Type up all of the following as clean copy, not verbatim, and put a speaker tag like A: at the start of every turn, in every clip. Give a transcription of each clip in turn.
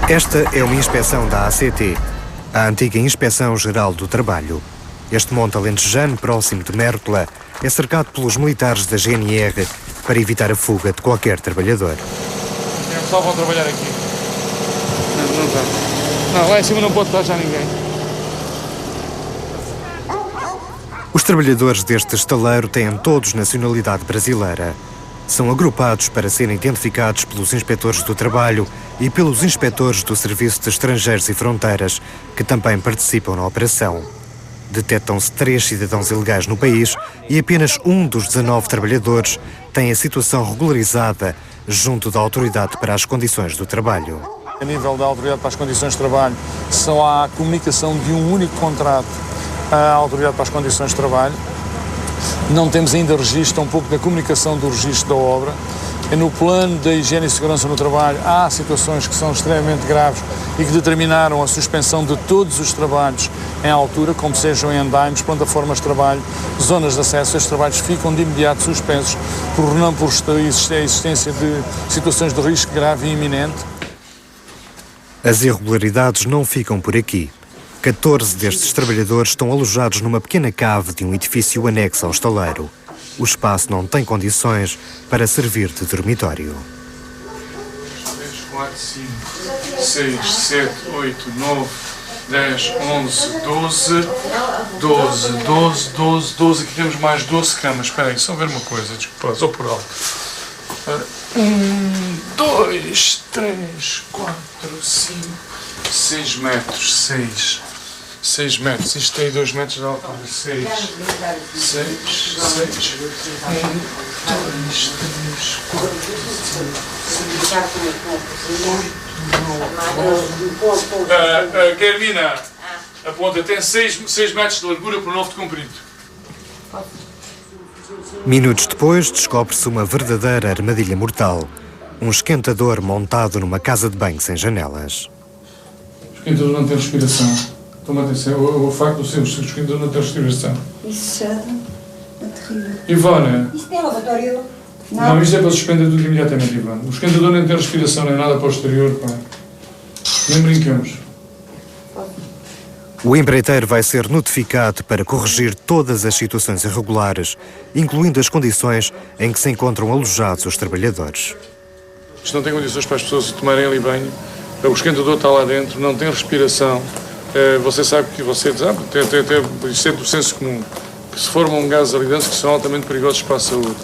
A: Esta é uma inspeção da ACT, a antiga Inspeção Geral do Trabalho. Este monte alentejano, próximo de Mértola, é cercado pelos militares da GNR para evitar a fuga de qualquer trabalhador.
B: O pessoal vão trabalhar aqui. Não está. Não, lá em cima não pode estar já ninguém.
A: Os trabalhadores deste estaleiro têm todos nacionalidade brasileira. São agrupados para serem identificados pelos inspetores do trabalho e pelos inspetores do Serviço de Estrangeiros e Fronteiras, que também participam na operação. Detetam-se 3 cidadãos ilegais no país e apenas um dos 19 trabalhadores tem a situação regularizada junto da Autoridade para as Condições do Trabalho.
B: A nível da Autoridade para as Condições de Trabalho, só há a comunicação de um único contrato à Autoridade para as Condições de Trabalho. Não temos ainda registro, um pouco da comunicação do registro da obra. E no plano da higiene e segurança no trabalho há situações que são extremamente graves e que determinaram a suspensão de todos os trabalhos em altura, como sejam em andaimes, plataformas de trabalho, zonas de acesso. Estes trabalhos ficam de imediato suspensos por a existência de situações de risco grave e iminente.
A: As irregularidades não ficam por aqui. 14 destes trabalhadores estão alojados numa pequena cave de um edifício anexo ao estaleiro. O espaço não tem condições para servir de dormitório.
B: 3, 4, 5, 6, 7, 8, 9, 10, 11, 12. Aqui temos mais 12 camas. Espera aí, só ver uma coisa, desculpa, só por alto. 1, 2, 3, 4, 5, 6 metros, 6 metros, isto tem 2 metros de altura, 6, 1, 2, 3, 4, 5, 6, 7, Carmina, aponta, tem 6 metros de largura por 9 de comprido.
A: Minutos depois, descobre-se uma verdadeira armadilha mortal. Um esquentador montado numa casa de banho sem janelas.
B: O esquentador não tem respiração. Toma atenção, o facto do seu esquentador não ter respiração.
C: Isso é terrível.
B: Ivone.
C: Isto é lavatório?
B: Não, isto é para suspender tudo imediatamente, Ivone. O esquentador nem tem respiração, nem nada para o exterior, pá. Nem brincamos.
A: O empreiteiro vai ser notificado para corrigir todas as situações irregulares, incluindo as condições em que se encontram alojados os trabalhadores.
B: Isto não tem condições para as pessoas tomarem ali banho. O esquentador está lá dentro, não tem respiração. Você sabe que isto é do senso comum, que se formam gases ali dentro que são altamente perigosos para a saúde.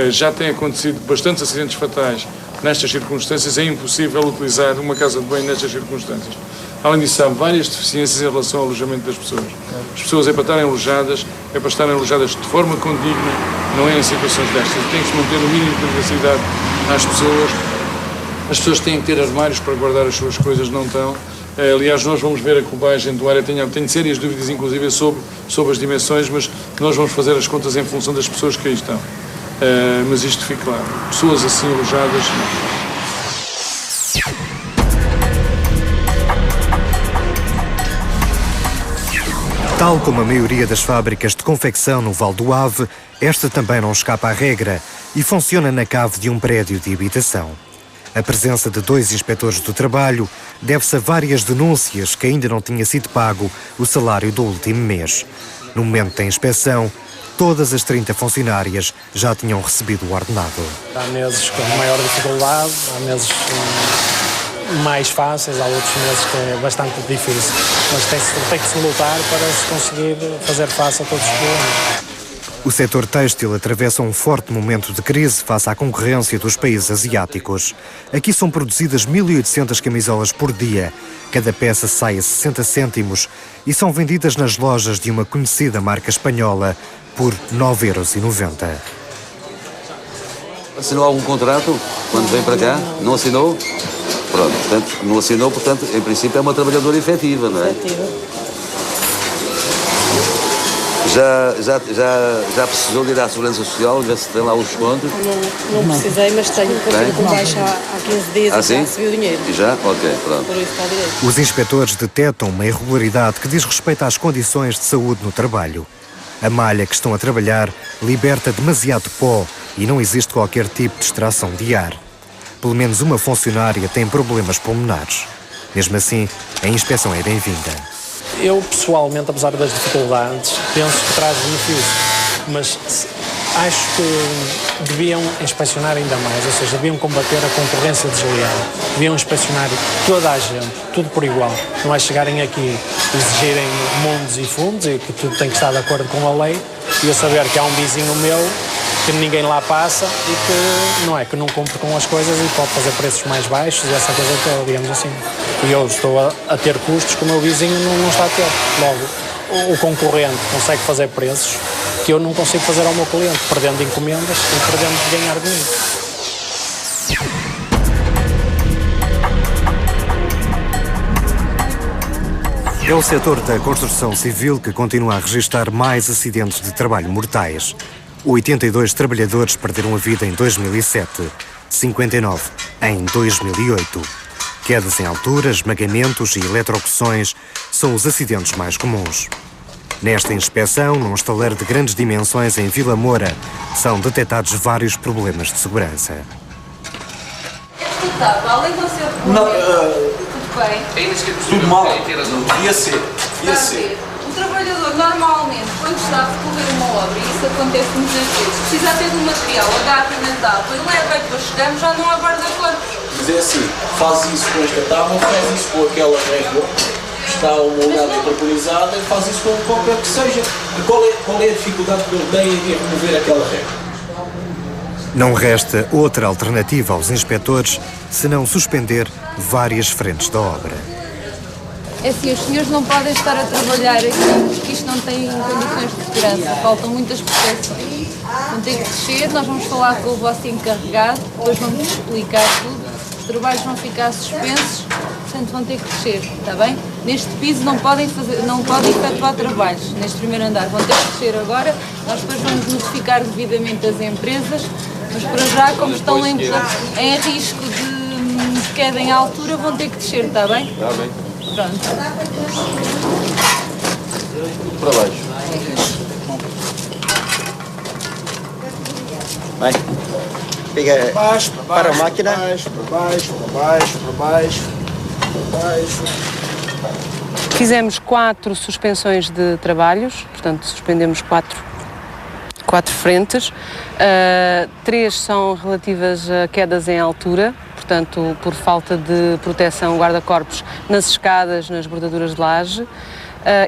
B: Já tem acontecido bastantes acidentes fatais nestas circunstâncias, é impossível utilizar uma casa de banho nestas circunstâncias. Além disso, há várias deficiências em relação ao alojamento das pessoas. As pessoas é para estarem alojadas de forma condigna, não é em situações destas. Tem que se manter o mínimo de privacidade às pessoas. As pessoas têm que ter armários para guardar as suas coisas, não estão. Aliás, nós vamos ver a cubagem do área. Tenho sérias dúvidas, inclusive, sobre as dimensões, mas nós vamos fazer as contas em função das pessoas que aí estão. Mas isto fica claro. Pessoas assim alojadas, não.
A: Tal como a maioria das fábricas de confecção no Val do Ave, esta também não escapa à regra e funciona na cave de um prédio de habitação. A presença de 2 inspetores do trabalho deve-se a várias denúncias que ainda não tinha sido pago o salário do último mês. No momento da inspeção, todas as 30 funcionárias já tinham recebido o ordenado.
D: Há meses com maior dificuldade, há meses mais fáceis, há outros meses que é bastante difícil. Mas tem que se lutar para se conseguir fazer face a todos os problemas.
A: O setor têxtil atravessa um forte momento de crise face à concorrência dos países asiáticos. Aqui são produzidas 1.800 camisolas por dia. Cada peça sai a 60 cêntimos e são vendidas nas lojas de uma conhecida marca espanhola por 9,90 €.
E: Assinou algum contrato quando vem para cá? Não assinou? Pronto, portanto, não assinou, portanto, em princípio é uma trabalhadora efetiva, não é? Já precisou de ir à Segurança Social, ver se tem lá os descontos?
F: Não precisei, mas tenho com baixa há 15 dias e já recebi o dinheiro.
E: E já? Ok, pronto.
F: Por isso está direito.
A: Os inspetores detectam uma irregularidade que diz respeito às condições de saúde no trabalho. A malha que estão a trabalhar liberta demasiado pó e não existe qualquer tipo de extração de ar. Pelo menos uma funcionária tem problemas pulmonares. Mesmo assim, a inspeção é bem-vinda.
D: Eu, pessoalmente, apesar das dificuldades, penso que traz benefício, mas acho que deviam inspecionar ainda mais, ou seja, deviam combater a concorrência desleal, deviam inspecionar toda a gente, tudo por igual. Não é chegarem aqui exigirem mundos e fundos e que tudo tem que estar de acordo com a lei e eu saber que há um vizinho meu que ninguém lá passa e que não cumpre com as coisas e pode fazer preços mais baixos e essa coisa toda, digamos assim. E eu estou a ter custos que o meu vizinho não está a ter. Logo, o concorrente consegue fazer preços que eu não consigo fazer ao meu cliente, perdendo encomendas e perdendo de ganhar dinheiro.
A: É o setor da construção civil que continua a registrar mais acidentes de trabalho mortais. 82 trabalhadores perderam a vida em 2007, 59 em 2008. Quedas em altura, esmagamentos e eletrocuções são os acidentes mais comuns. Nesta inspeção, num estaleiro de grandes dimensões em Vila Moura, são detectados vários problemas de segurança.
G: Além de você tudo bem?
H: Tudo mal. Devia ser.
G: O trabalhador normalmente, quando está a recorrer uma obra, e isso acontece muitas vezes, precisa ter do material, agarra na tábua e leva e depois chegamos, já não aguarda corpos.
H: Mas é assim, faz isso com esta tábua, faz isso com aquela régua, está homologada e preconizada, e faz isso com qualquer que seja. Qual é a dificuldade que ele tem em remover aquela régua?
A: Não resta outra alternativa aos inspetores senão suspender várias frentes da obra.
G: É assim, os senhores não podem estar a trabalhar aqui porque isto não tem condições de segurança, faltam muitas proteções. Vão ter que descer, nós vamos falar com o vosso encarregado, depois vamos explicar tudo, os trabalhos vão ficar suspensos, portanto vão ter que descer, está bem? Neste piso não podem efetuar trabalhos, neste primeiro andar, vão ter que descer agora, nós depois vamos notificar devidamente as empresas, mas para já, como estão em risco de queda em altura, vão ter que descer, está bem?
E: Está bem.
G: Pronto.
E: Para baixo. Vai. Pega
H: Baixo,
E: para a máquina.
H: Para baixo.
F: Fizemos 4 suspensões de trabalhos, portanto suspendemos 4 frentes. 3 são relativas a quedas em altura, portanto por falta de proteção guarda-corpos nas escadas, nas bordaduras de laje,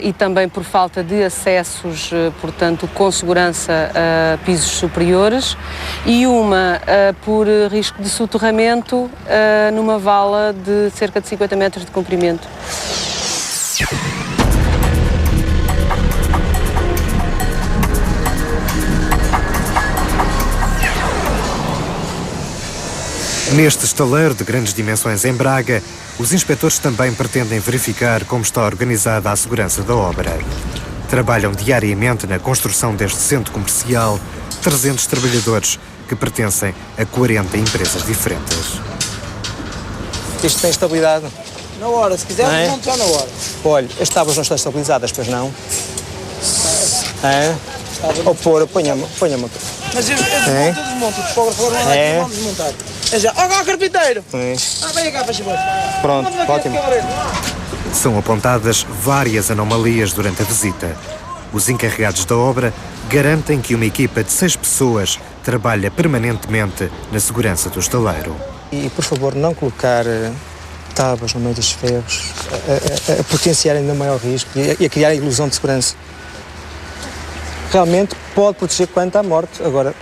F: e também por falta de acessos, portanto com segurança a pisos superiores, e uma por risco de soterramento numa vala de cerca de 50 metros de comprimento.
A: Neste estaleiro de grandes dimensões em Braga, os inspetores também pretendem verificar como está organizada a segurança da obra. Trabalham diariamente na construção deste centro comercial 300 trabalhadores que pertencem a 40 empresas diferentes.
I: Isto tem estabilidade?
H: Na hora, se quiser, vamos já na hora.
I: Olha, as tábuas não estão estabilizadas, pois não? É? Ou pôr, ponha-me.
H: Mas eu desmonto, o topógrafo agora vai lá vamos desmontar. É já. Ó, carpinteiro! Vem cá, faz favor.
I: Pronto, ótimo.
A: São apontadas várias anomalias durante a visita. Os encarregados da obra garantem que uma equipa de 6 pessoas trabalha permanentemente na segurança do estaleiro.
I: E, por favor, não colocar tábuas no meio dos ferros, a potenciar ainda maior risco e a criar a ilusão de segurança. Realmente pode proteger quanto à morte. Agora,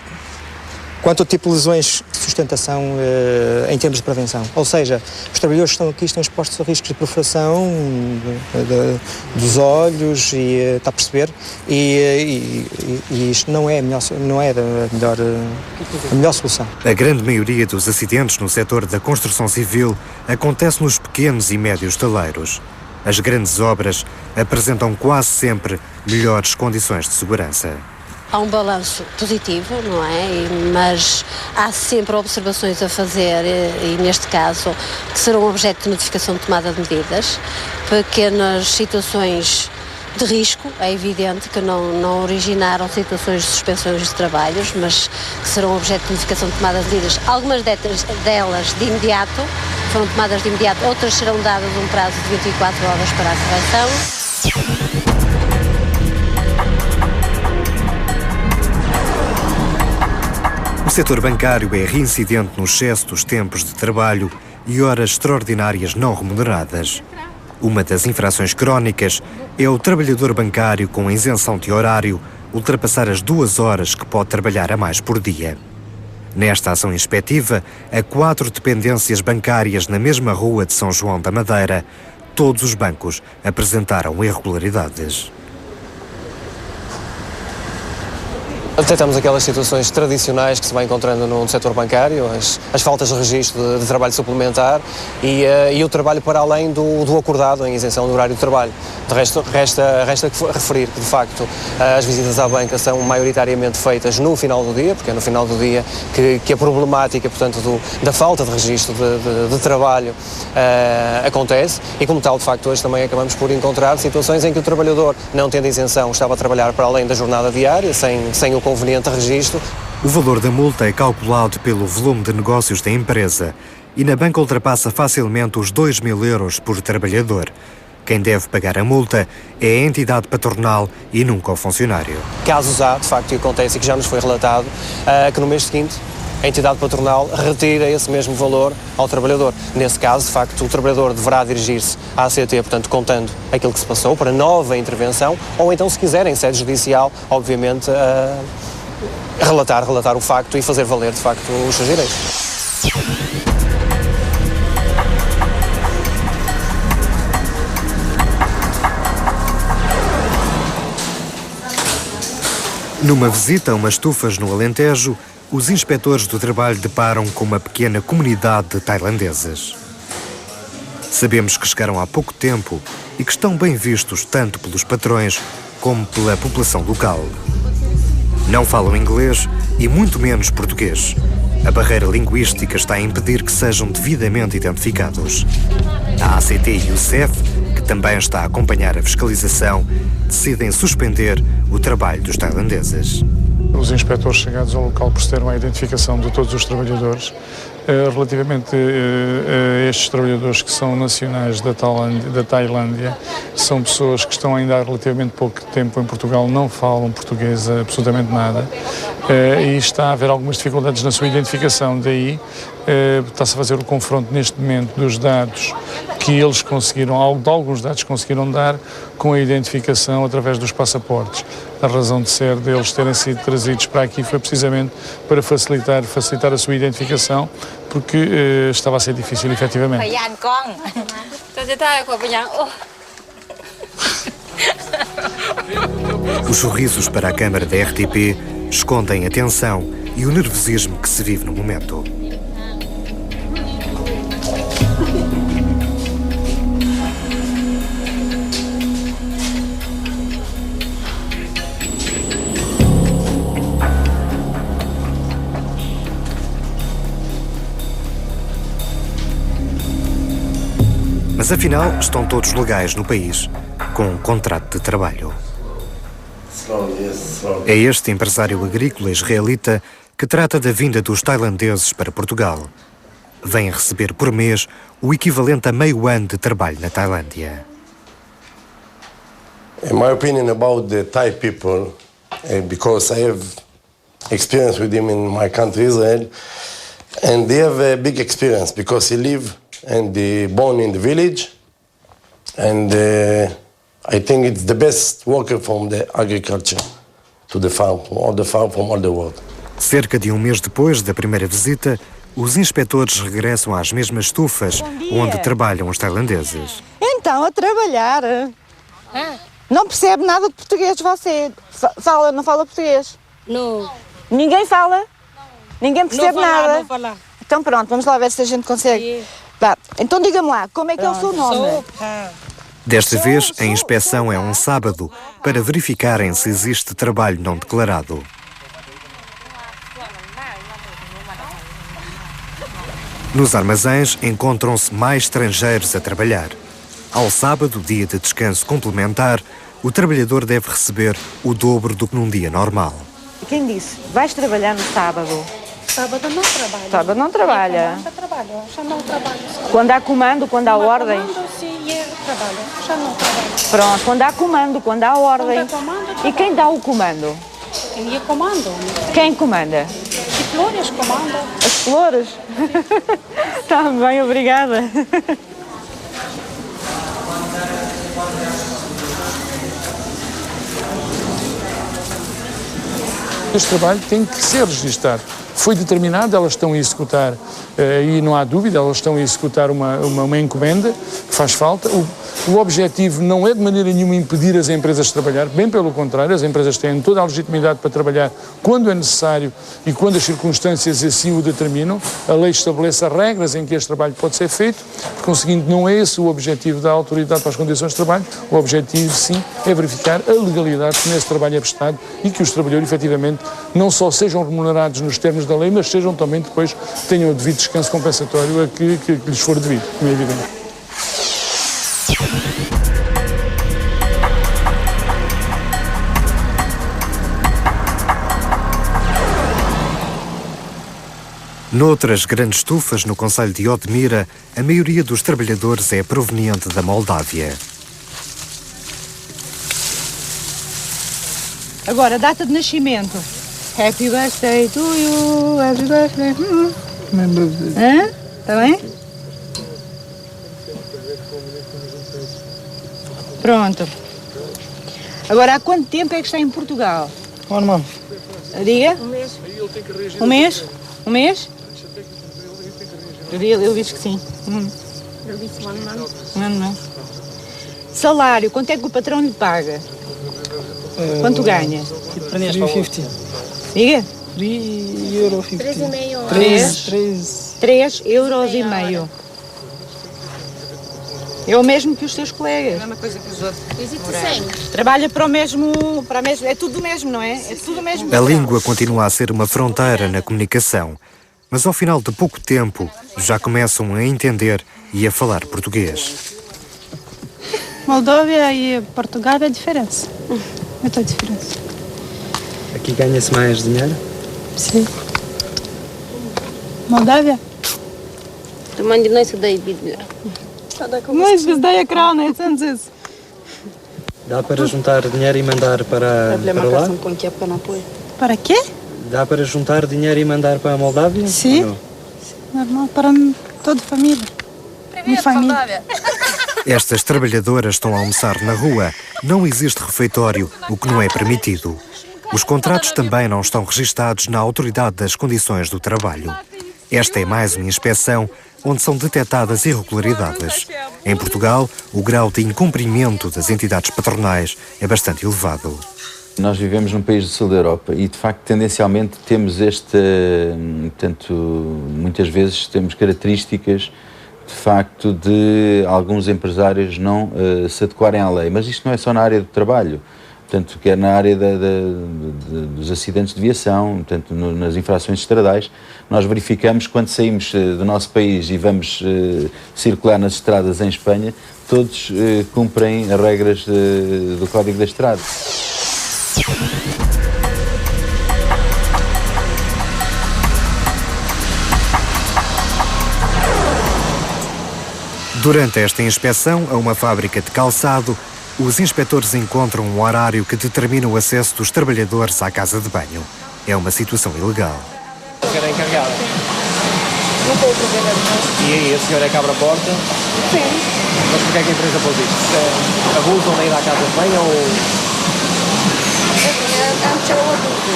I: quanto ao tipo de lesões de sustentação em termos de prevenção. Ou seja, os trabalhadores que estão aqui estão expostos a riscos de perfuração dos olhos, e está a perceber? E isto não é a melhor solução.
A: A grande maioria dos acidentes no setor da construção civil acontece nos pequenos e médios estaleiros. As grandes obras apresentam quase sempre melhores condições de segurança.
J: Há um balanço positivo, não é? Mas há sempre observações a fazer, e neste caso, que serão objeto de notificação de tomada de medidas, pequenas situações de risco. É evidente que não originaram situações de suspensões de trabalhos, mas que serão objeto de notificação de tomadas de medidas. Algumas delas de imediato, foram tomadas de imediato, outras serão dadas um prazo de 24 horas para a correção.
A: O setor bancário é reincidente no excesso dos tempos de trabalho e horas extraordinárias não remuneradas. Uma das infrações crónicas é o trabalhador bancário com isenção de horário ultrapassar as 2 horas que pode trabalhar a mais por dia. Nesta ação inspectiva, a 4 dependências bancárias na mesma rua de São João da Madeira, todos os bancos apresentaram irregularidades.
K: Detectamos aquelas situações tradicionais que se vai encontrando no setor bancário, as faltas de registro de trabalho suplementar e o trabalho para além do acordado em isenção do horário de trabalho. De resto, resta referir que, de facto, as visitas à banca são maioritariamente feitas no final do dia, porque é no final do dia que a problemática, portanto, da falta de registro de trabalho acontece e, como tal, de facto, hoje também acabamos por encontrar situações em que o trabalhador, não tendo isenção, estava a trabalhar para além da jornada diária, sem o conveniente registro.
A: O valor da multa é calculado pelo volume de negócios da empresa e na banca ultrapassa facilmente os 2.000 euros por trabalhador. Quem deve pagar a multa é a entidade patronal e nunca o funcionário.
K: Casos há, de facto, e acontece e que já nos foi relatado, que no mês seguinte a entidade patronal retira esse mesmo valor ao trabalhador. Nesse caso, de facto, o trabalhador deverá dirigir-se à ACT, portanto, contando aquilo que se passou, para nova intervenção, ou então, se quiser, em sede judicial, obviamente, relatar o facto e fazer valer, de facto, os seus direitos.
A: Numa visita a umas estufas no Alentejo, os inspectores do trabalho deparam com uma pequena comunidade de tailandeses. Sabemos que chegaram há pouco tempo e que estão bem vistos tanto pelos patrões como pela população local. Não falam inglês e muito menos português. A barreira linguística está a impedir que sejam devidamente identificados. A ACT e o CEF, que também está a acompanhar a fiscalização, decidem suspender o trabalho dos tailandeses.
B: Os inspectores chegados ao local procederam à identificação de todos os trabalhadores. Relativamente a estes trabalhadores que são nacionais da Tailândia, são pessoas que estão ainda há relativamente pouco tempo em Portugal, não falam português absolutamente nada, e está a haver algumas dificuldades na sua identificação. Daí está-se a fazer o confronto neste momento dos dados que eles conseguiram, alguns dados conseguiram dar com a identificação através dos passaportes. A razão de ser deles terem sido trazidos para aqui foi precisamente para facilitar a sua identificação, porque estava a ser difícil, efetivamente.
A: Os sorrisos para a câmara da RTP escondem a tensão e o nervosismo que se vive no momento. Mas afinal, estão todos legais no país, com um contrato de trabalho. É este empresário agrícola israelita que trata da vinda dos tailandeses para Portugal. Vem receber por mês o equivalente a meio ano de trabalho na Tailândia.
L: In my opinion about the Thai people, because I have experience with him in my country, Israel, and they have a big experience because he live and born in the village, and I think it's the best worker from the agriculture to the farm, all the farm from all the world.
A: Cerca de um mês depois da primeira visita, os inspectores regressam às mesmas estufas onde trabalham os tailandeses.
M: Então, a trabalhar. Não percebe nada de português você? Não fala português?
N: Não.
M: Ninguém fala? Ninguém percebe nada?
N: Não fala.
M: Então pronto, vamos lá ver se a gente consegue. Bah, então diga-me lá, como é que é o seu nome?
A: Desta vez, a inspeção é um sábado para verificarem se existe trabalho não declarado. Nos armazéns encontram-se mais estrangeiros a trabalhar. Ao sábado, dia de descanso complementar, o trabalhador deve receber o dobro do que num dia normal.
M: Quem disse? Vais trabalhar no sábado?
N: Sábado não trabalho.
M: Sábado não trabalha.
N: Trabalho, já não trabalho.
M: Quando há comando, quando há ordem?
N: Comando, sim, eu trabalho, já não trabalho.
M: Pronto, quando há comando, quando há ordem.
N: Quando há comando,
M: e quem dá o comando?
N: Quem é comando?
M: Quem comanda?
N: As flores comandam.
M: As flores? Está bem, obrigada.
B: Este trabalho tem que ser registado. Foi determinado, elas estão a executar, e não há dúvida, elas estão a executar uma encomenda que faz falta. O objetivo não é de maneira nenhuma impedir as empresas de trabalhar, bem pelo contrário, as empresas têm toda a legitimidade para trabalhar quando é necessário e quando as circunstâncias assim o determinam. A lei estabelece as regras em que este trabalho pode ser feito, por conseguinte não é esse o objetivo da autoridade para as condições de trabalho. O objetivo, sim, é verificar a legalidade que nesse trabalho é prestado e que os trabalhadores, efetivamente, não só sejam remunerados nos termos da lei, mas sejam também depois, tenham o devido descanso compensatório a que lhes for devido, como é evidente.
A: Noutras grandes estufas no concelho de Odmira, a maioria dos trabalhadores é proveniente da Moldávia.
M: Agora, data de nascimento. Happy birthday to you, happy birthday. Hã? Está bem? Pronto. Agora, há quanto tempo é que está em Portugal?
I: Normal.
M: Diga? Um mês? Um mês? Ele disse que sim.
N: Ele disse um ano.
M: Não. Salário, quanto é que o patrão lhe paga? Quanto ganha?
I: 3,50.
M: Diga?
I: 3,50
N: €3,5.
M: 3,5 €. É o mesmo que os seus colegas. É a
N: mesma coisa que os outros.
M: Trabalha para o mesmo, é tudo o mesmo, não é? É tudo o mesmo.
A: A língua continua a ser uma fronteira na comunicação, mas ao final de pouco tempo já começam a entender e a falar português.
N: Moldávia e Portugal é a diferença. Muita diferença.
I: Aqui ganha-se mais dinheiro?
N: Sim. Moldávia?
J: Também de nós daí vídeo.
N: Mas daí a crown, é tanto.
I: Dá para juntar dinheiro e mandar para lá?
N: Para quê?
I: Dá para juntar dinheiro e mandar para a Moldávia?
N: Sim. Normal, para toda a família. Minha família.
A: Estas trabalhadoras estão a almoçar na rua. Não existe refeitório, o que não é permitido. Os contratos também não estão registados na Autoridade das Condições do Trabalho. Esta é mais uma inspeção onde são detectadas irregularidades. Em Portugal, o grau de incumprimento das entidades patronais é bastante elevado.
O: Nós vivemos num país do sul da Europa e, de facto, tendencialmente temos portanto, muitas vezes temos características, de facto, de alguns empresários não se adequarem à lei. Mas isto não é só na área do trabalho, portanto, quer na área dos acidentes de viação, portanto, nas infrações estradais. Nós verificamos, quando saímos do nosso país e vamos circular nas estradas em Espanha, todos cumprem as regras do Código da Estrada.
A: Durante esta inspeção a uma fábrica de calçado, os inspectores encontram um horário que determina o acesso dos trabalhadores à casa de banho. É uma situação ilegal.
K: Era encarregada.
N: Não estou a trabalhar.
K: E aí, a senhora é que abre a porta?
N: Sim.
K: Mas porquê é que a empresa pôs isto? Abusam da ida à casa de banho ou...
N: Antes era o adulto.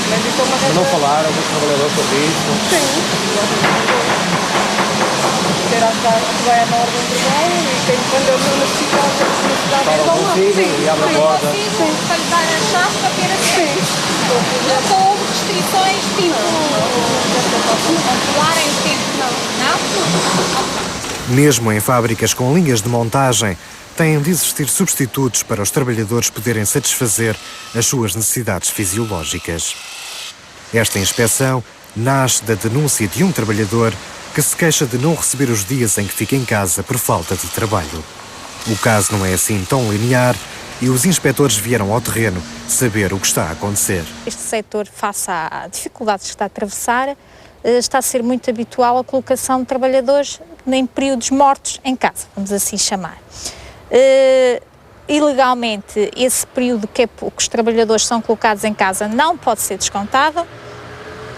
K: Mas não falaram com os trabalhadores sobre isso?
N: Sim. Ter a casa que vai na ordem do banho e tem quando eu não necessidade
K: Falam consigo e abre a porta.
G: Sim, para lhe dar a chave para ter acesso. Nunca houve restrições tipo controlarem o tempo, não?
A: Mesmo em fábricas com linhas de montagem, têm de existir substitutos para os trabalhadores poderem satisfazer as suas necessidades fisiológicas. Esta inspeção nasce da denúncia de um trabalhador que se queixa de não receber os dias em que fica em casa por falta de trabalho. O caso não é assim tão linear e os inspectores vieram ao terreno saber o que está a acontecer.
P: Este setor, face à dificuldades que está a atravessar, está a ser muito habitual a colocação de trabalhadores em períodos mortos em casa, vamos assim chamar. Ilegalmente, esse período que os trabalhadores são colocados em casa não pode ser descontado.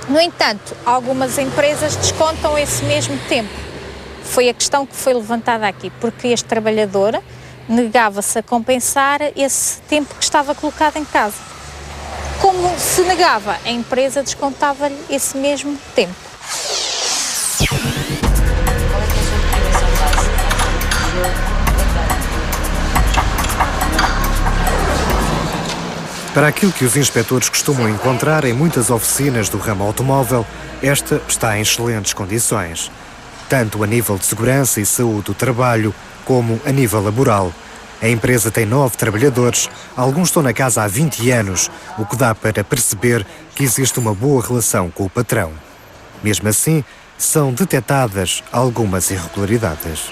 P: No entanto, algumas empresas descontam esse mesmo tempo. Foi a questão que foi levantada aqui, porque este trabalhador negava-se a compensar esse tempo que estava colocado em casa. Como se negava, a empresa descontava-lhe esse mesmo tempo.
A: Para aquilo que os inspectores costumam encontrar em muitas oficinas do ramo automóvel, esta está em excelentes condições, tanto a nível de segurança e saúde do trabalho, como a nível laboral. A empresa tem 9 trabalhadores, alguns estão na casa há 20 anos, o que dá para perceber que existe uma boa relação com o patrão. Mesmo assim, são detectadas algumas irregularidades.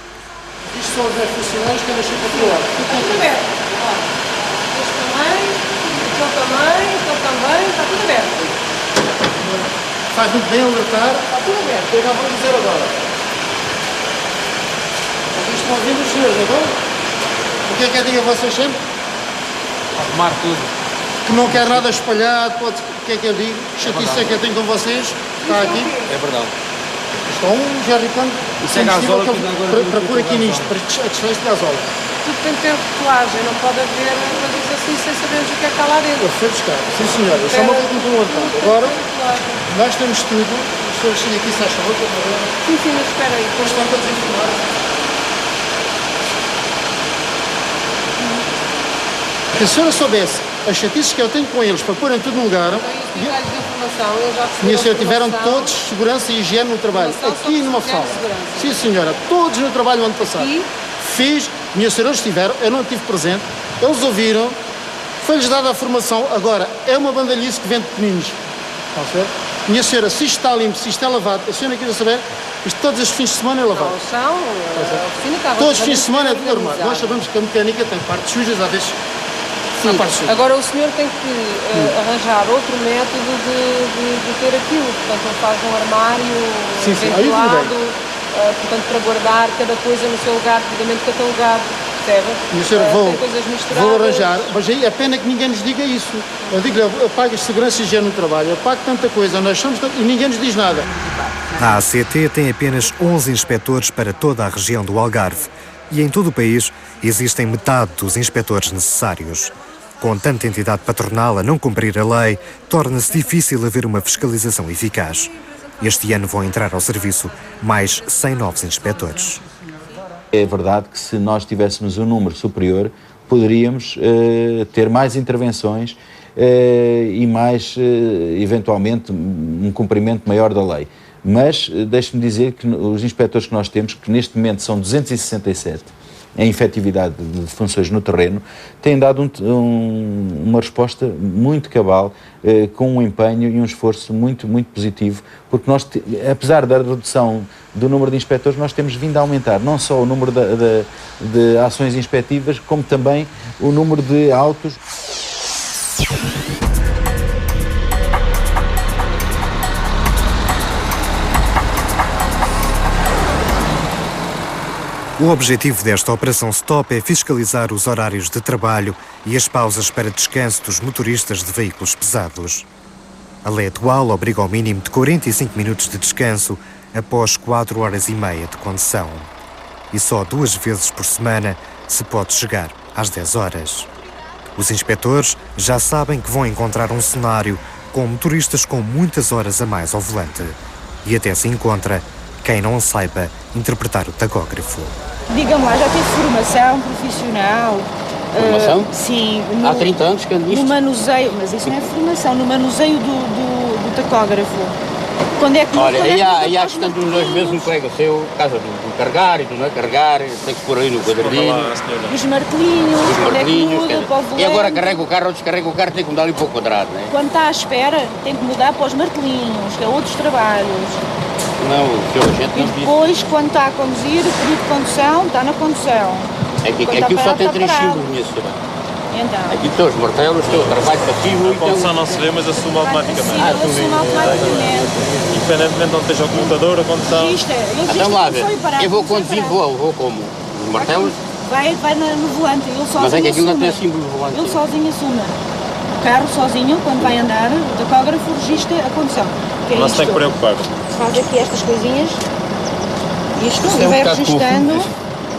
D: Isto são os 10 funcionários que eu deixei para provar.
F: Tudo aberto. Este também, está tudo aberto.
D: Faz muito bem alertar.
F: Está tudo aberto.
D: Eu já vou dizer agora. Vocês estão ouvindo os senhores, agora? O que é que eu digo a vocês sempre?
Q: Arrumar tudo.
D: Que não quer nada espalhado, o que é que eu digo? Chatice é que eu tenho com vocês, está aqui.
Q: É verdade.
D: Isto é um jerrycan.
Q: Isso é gasola
D: para pôr aqui nisto, para desfecho de gasola.
F: Tudo tem que ter rotulagem, não pode haver coisas assim sem sabermos o que é que está lá dentro.
D: Eu fui buscar, sim senhora, isso é uma coisa muito importante. Agora, nós temos tudo, os senhores têm aqui, se acham outra,
F: sim, mas espera aí.
D: Depois estão todos informados. Se a senhora soubesse as chatices que eu tenho com eles para porem tudo no lugar, minha senhora, tiveram todos segurança e higiene no trabalho, aqui numa fala. Sim senhora, todos no trabalho no ano passado. Fiz, minha senhora, eles estiveram, eu não estive presente, eles ouviram, foi-lhes dada a formação, agora é uma bandalhice que vende pequeninos. Está a ver? Minha senhora, se isto está limpo, se isto é lavado, a senhora quer saber, isto todos os fins de semana é lavado. Todos os fins de semana é tudo arrumado. Nós sabemos que a mecânica tem partes sujas, às vezes.
F: Sim. Agora o senhor tem que arranjar outro método de ter aquilo, portanto ele faz um armário ventilado, portanto para guardar cada coisa no seu lugar, devidamente catalogado, percebe?
D: Minha senhora, vou arranjar, mas aí é pena que ninguém nos diga isso. Eu digo, eu pago segurança e higiene no trabalho, eu pago tanta coisa, nós somos e ninguém nos diz nada.
A: A ACT tem apenas 11 inspectores para toda a região do Algarve e em todo o país existem metade dos inspectores necessários. Com tanta entidade patronal a não cumprir a lei, torna-se difícil haver uma fiscalização eficaz. Este ano vão entrar ao serviço mais 100 novos inspectores.
O: É verdade que se nós tivéssemos um número superior, poderíamos ter mais intervenções e mais, eventualmente, um cumprimento maior da lei. Mas deixe-me dizer que os inspectores que nós temos, que neste momento são 267, em efetividade de funções no terreno, têm dado uma resposta muito cabal, com um empenho e um esforço muito, muito positivo, porque nós, apesar da redução do número de inspectores, nós temos vindo a aumentar não só o número de ações inspectivas, como também o número de autos.
A: O objetivo desta Operação Stop é fiscalizar os horários de trabalho e as pausas para descanso dos motoristas de veículos pesados. A lei atual obriga ao mínimo de 45 minutos de descanso após 4 horas e meia de condução. E só 2 vezes por semana se pode chegar às 10 horas. Os inspectores já sabem que vão encontrar um cenário com motoristas com muitas horas a mais ao volante. E até se encontra quem não saiba interpretar o tacógrafo.
M: Diga-me lá, já teve formação profissional?
Q: Formação?
M: Sim.
Q: Há 30 anos que ando nisto.
M: No manuseio, mas isso não é formação, no manuseio do tacógrafo. Quando é que...
Q: Olha, aí há distante uns 2 meses um colega seu, por causa do carregar e do não é carregar, tem que pôr aí no quadradinho.
M: Os martelinhos, quando é que muda para o volante.
Q: E agora carrega o carro ou descarrega o carro, tem que mudar ali para o quadrado, não é?
M: Quando está à espera, tem que mudar para os martelinhos, que é outros trabalhos.
Q: Não, o senhor gente não
M: diz. E depois, quando está a conduzir, o período de condução, está na condução.
Q: Aquilo só tem 3 símbolos, minha senhora.
M: Então.
Q: Aqui estão os martelos, estão o trabalho passivo.
R: A condução não se vê, mas assume automaticamente.
M: Assume automaticamente.
R: Independentemente de onde esteja o computador, a condução.
Q: Então lá, eu vou conduzir, vou como? Os martelos?
M: Vai no volante, ele sozinho.
Q: Mas é que aquilo não
M: assume.
Q: tem símbolo no volante.
M: Ele sozinho assume. O carro sozinho, quando vai andar, o tacógrafo registra a condução. Que é
R: Não se tem que
M: isto.
R: preocupar.
M: Faz aqui estas coisinhas, isto,
Q: Isso
M: e
Q: é um
M: vai
Q: bocado
M: registando.
Q: confuso.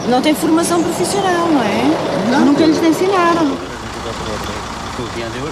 M: Não tem formação profissional, não é? Nunca lhes ensinaram.
Q: Estou aqui a Deus,